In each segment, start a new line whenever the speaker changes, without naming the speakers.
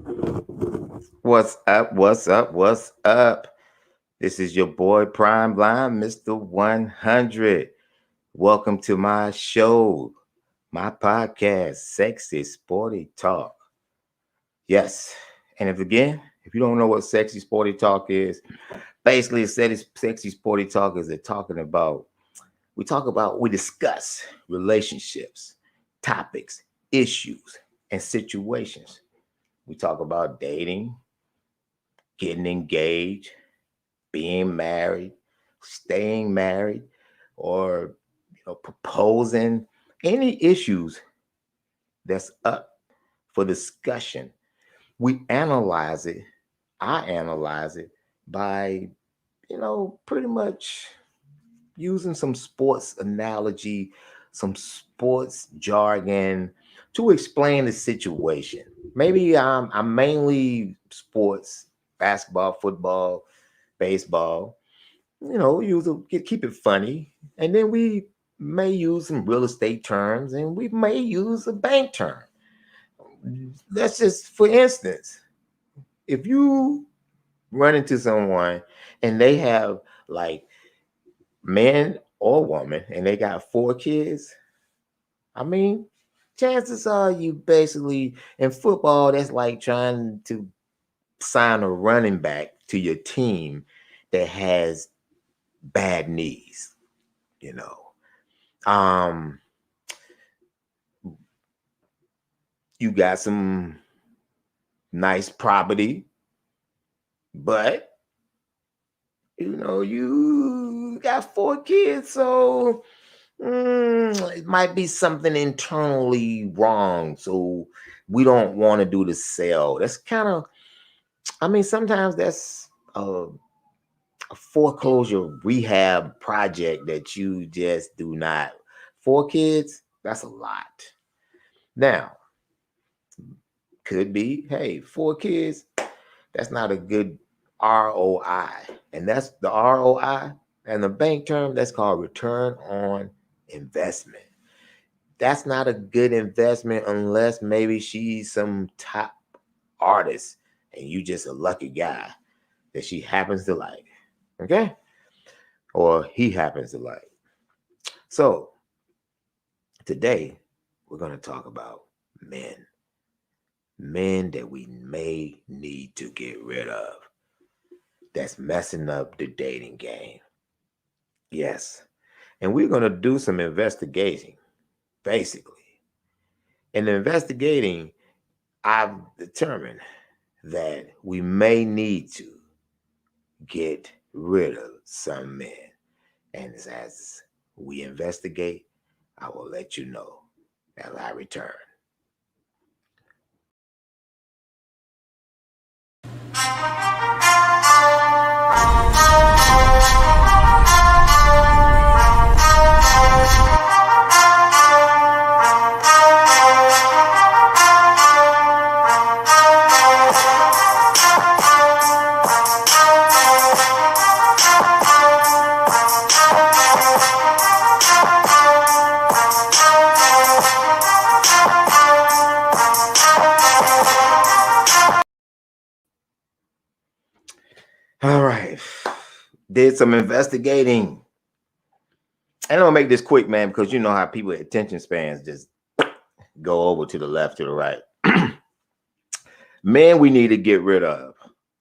What's up? What's up? What's up? This is your boy Prime Blind, Mr. 100. Welcome to my show, my podcast, Sexy Sporty Talk. Yes. And if you don't know what Sexy Sporty Talk is, basically Sexy Sporty Talk is we discuss relationships, topics, issues, and situations. We talk about dating, getting engaged, being married, staying married, or proposing any issues that's up for discussion. We analyze it. I analyze it by, pretty much using some sports analogy, some sports jargon to explain the situation. Maybe I'm mainly sports, basketball, football, baseball. Keep it funny, and then we may use some real estate terms, and we may use a bank term. That's just for instance, if you run into someone and they have like man or woman and they got 4 kids, I mean, chances are you basically in football, that's like trying to sign a running back to your team that has bad knees, you know. Um, you got some nice property, but you got 4 kids, so it might be something internally wrong. So we don't want to do the sale. That's kind of, sometimes that's a foreclosure rehab project that you just do not. 4 kids, that's a lot. Now, could be, hey, 4 kids, that's not a good ROI. And that's the ROI and the bank term, that's called return on investment. That's not a good investment unless maybe she's some top artist and you just a lucky guy that she happens to like. Okay? Or he happens to like. So today we're going to talk about men. Men that we may need to get rid of. That's messing up the dating game. Yes. And we're going to do some investigating, basically. In investigating, I've determined that we may need to get rid of some men. And as we investigate, I will let you know as I return. All right. Did some investigating. And I'm gonna make this quick, man, because you know how people attention spans just go over to the left, to the right. Men we need to get rid of.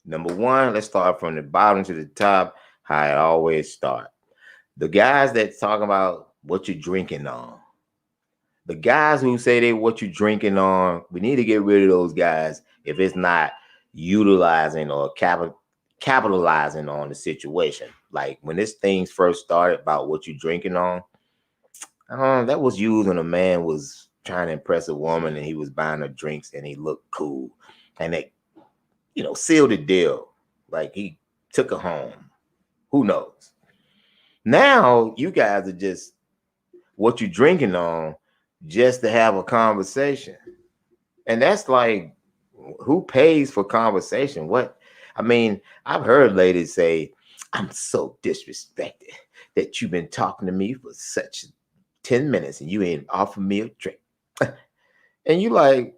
Number one, let's start from the bottom to the top, how I always start. The guys that talk about what you're drinking on. The guys who say they what you're drinking on, we need to get rid of those guys if it's not utilizing or capitalizing on the situation. Like when this thing first started about what you're drinking on, that was used when a man was trying to impress a woman and he was buying her drinks and he looked cool. And they, sealed the deal. Like he took her home. Who knows? Now you guys are just what you're drinking on just to have a conversation. And that's like, who pays for conversation? I've heard ladies say, I'm so disrespected that you've been talking to me for such 10 minutes and you ain't offered me a drink. And you like,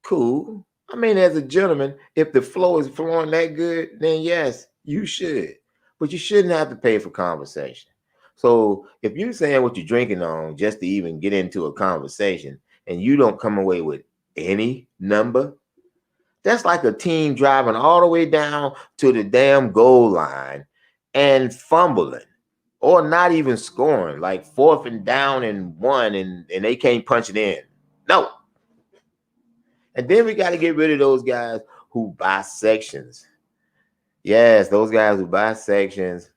cool. I mean, as a gentleman, if the flow is flowing that good, then yes, you should. But you shouldn't have to pay for conversation. So if you're saying what you're drinking on just to even get into a conversation and you don't come away with any number, that's like a team driving all the way down to the damn goal line and fumbling or not even scoring, like 4th and 1 and they can't punch it in. No. And then we got to get rid of those guys who buy sections. Yes, those guys who buy sections,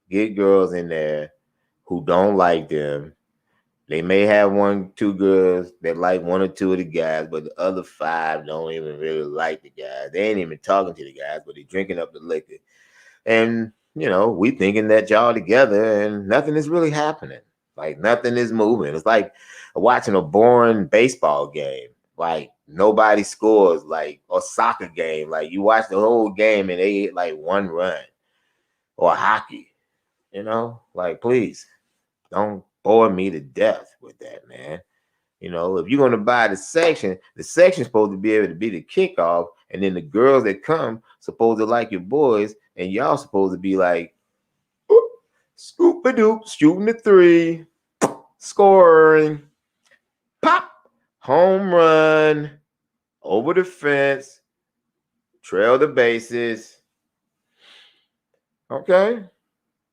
get girls in there who don't like them. They may have 1, 2 girls that like 1 or 2 of the guys, but the other 5 don't even really like the guys. They ain't even talking to the guys, but they drinking up the liquor. And, we thinking that y'all together and nothing is really happening. Like nothing is moving. It's like watching a boring baseball game. Like nobody scores, like a soccer game. Like you watch the whole game and they hit like 1 run. Or hockey. Like please don't bore me to death with that, man. If you're gonna buy the section's supposed to be able to be the kickoff, and then the girls that come supposed to like your boys, and y'all supposed to be like, scoop-a-doop, shooting the 3, scoring, pop, home run, over the fence, trail the bases. Okay,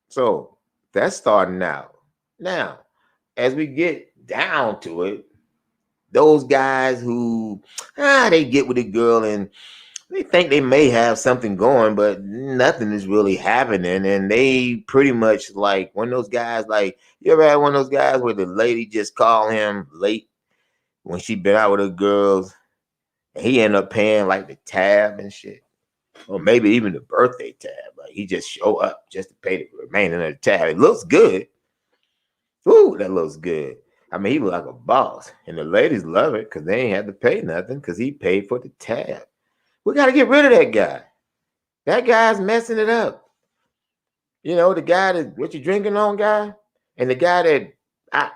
so that's starting out. Now, as we get down to it, those guys who they get with a girl and they think they may have something going, but nothing is really happening. And they pretty much like one of those guys, like you ever had one of those guys where the lady just called him late when she been out with her girls and he ended up paying like the tab and shit. Or maybe even the birthday tab. Like he just show up just to pay the remaining of the tab. It looks good. Ooh, that looks good. I mean, he look like a boss. And the ladies love it because they ain't had to pay nothing because he paid for the tab. We got to get rid of that guy. That guy's messing it up. The guy that, what you drinking on guy? And the guy that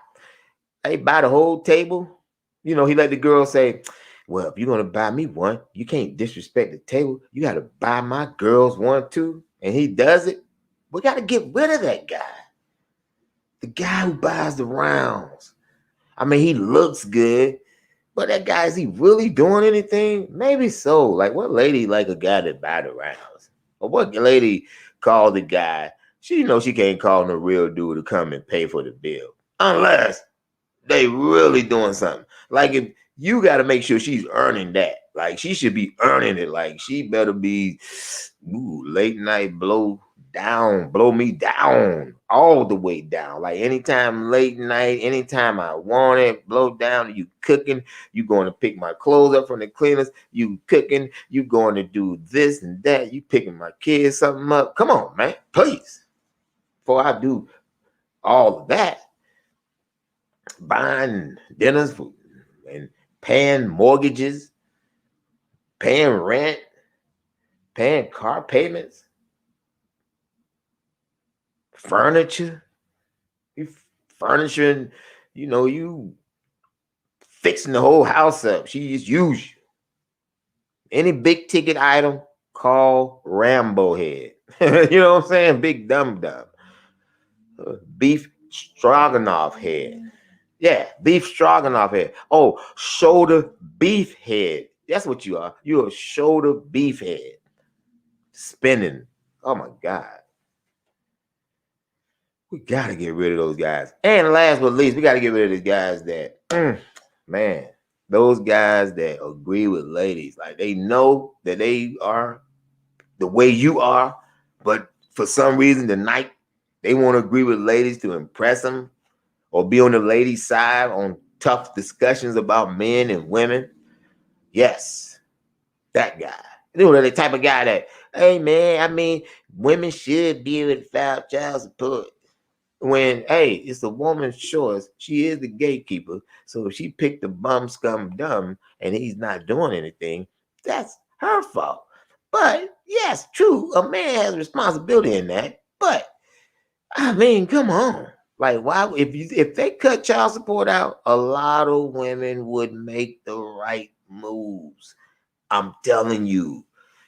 they buy the whole table. He let the girl say, well, if you're going to buy me one, you can't disrespect the table. You got to buy my girls one too. And he does it. We got to get rid of that guy. The guy who buys the rounds. I mean, he looks good, but that guy, is he really doing anything? Maybe so. Like, what lady like a guy that buy the rounds? Or what lady called the guy? She she can't call no real dude to come and pay for the bill. Unless they really doing something. Like, if you got to make sure she's earning that. Like, she should be earning it. Like, she better be late night blow me down, all the way down. Like anytime late night, anytime I want it, blow down. You cooking, you going to pick my clothes up from the cleaners, you cooking, you going to do this and that, you picking my kids something up. Come on, man, please. Before I do all of that, buying dinners and paying mortgages, paying rent, paying car payments, furniture, you furnishing, you fixing the whole house up. She just use you. Any big ticket item, call Rambo Head. You know what I'm saying? Big dumb. Beef stroganoff head. Yeah, beef stroganoff head. Oh, shoulder beef head. That's what you are. You're a shoulder beef head. Spinning. Oh my God. We got to get rid of those guys. And last but least, we got to get rid of these guys that, man, those guys that agree with ladies. Like they know that they are the way you are, but for some reason tonight, they want to agree with ladies to impress them or be on the ladies' side on tough discussions about men and women. Yes, that guy. The type of guy that, hey, man, I mean, women should be able to file child support. When, hey, it's a woman's choice. She is the gatekeeper. So if she picked the bum scum dumb and he's not doing anything, that's her fault. But yes, true, a man has responsibility in that. But I mean, come on. Like, why if they cut child support out, a lot of women would make the right moves. I'm telling you,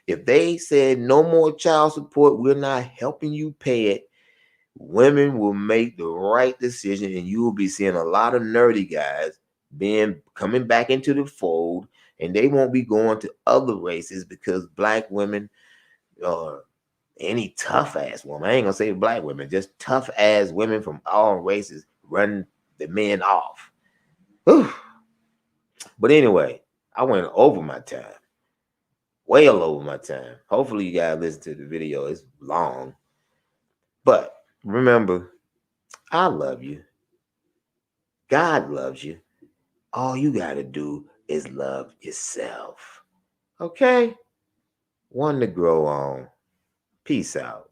if they said no more child support, we're not helping you pay it, women will make the right decision, and you will be seeing a lot of nerdy guys coming back into the fold, and they won't be going to other races because black women or any tough ass woman, I ain't gonna say black women, just tough ass women from all races run the men off. Whew. But anyway, I went over my time, well over my time. Hopefully, you guys listen to the video. It's long, but remember, I love you. God loves you. All you got to do is love yourself. Okay? One to grow on. Peace out.